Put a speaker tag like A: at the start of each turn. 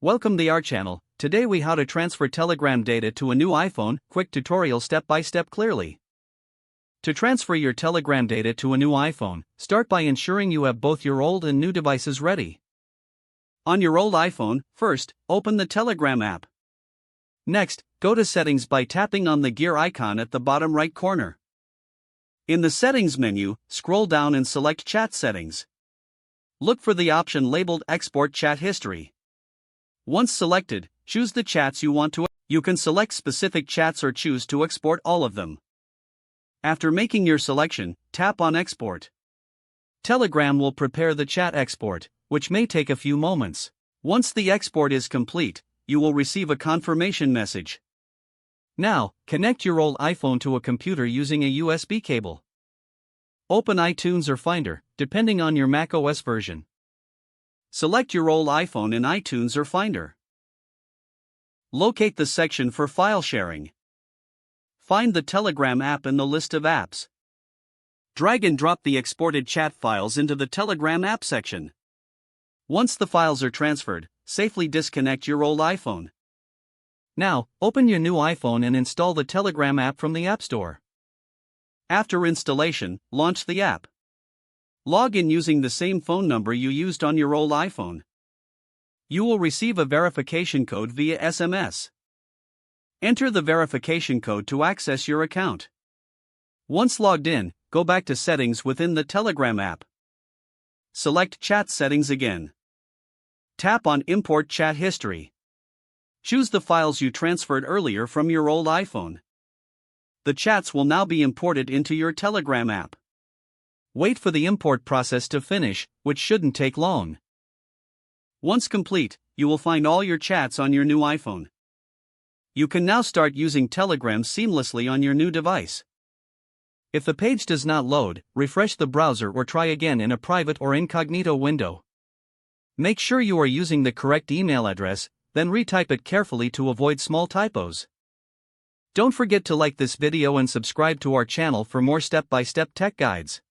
A: Welcome to our channel. Today we how to transfer Telegram data to a new iPhone, quick tutorial step by step clearly. To transfer your Telegram data to a new iPhone, start by ensuring you have both your old and new devices ready. On your old iPhone, first, open the Telegram app. Next, go to Settings by tapping on the gear icon at the bottom right corner. In the Settings menu, scroll down and select Chat Settings. Look for the option labeled Export Chat History. Once selected, choose the chats you want to. You can select specific chats or choose to export all of them. After making your selection, tap on Export. Telegram will prepare the chat export, which may take a few moments. Once the export is complete, you will receive a confirmation message. Now, connect your old iPhone to a computer using a USB cable. Open iTunes or Finder, depending on your macOS version. Select your old iPhone in iTunes or Finder. Locate the section for file sharing. Find the Telegram app in the list of apps. Drag and drop the exported chat files into the Telegram app section. Once the files are transferred, safely disconnect your old iPhone. Now, open your new iPhone and install the Telegram app from the App Store. After installation, launch the app. Log in using the same phone number you used on your old iPhone. You will receive a verification code via SMS. Enter the verification code to access your account. Once logged in, go back to Settings within the Telegram app. Select Chat Settings again. Tap on Import Chat History. Choose the files you transferred earlier from your old iPhone. The chats will now be imported into your Telegram app. Wait for the import process to finish, which shouldn't take long. Once complete, you will find all your chats on your new iPhone. You can now start using Telegram seamlessly on your new device. If the page does not load, refresh the browser or try again in a private or incognito window. Make sure you are using the correct email address, then retype it carefully to avoid small typos. Don't forget to like this video and subscribe to our channel for more step-by-step tech guides.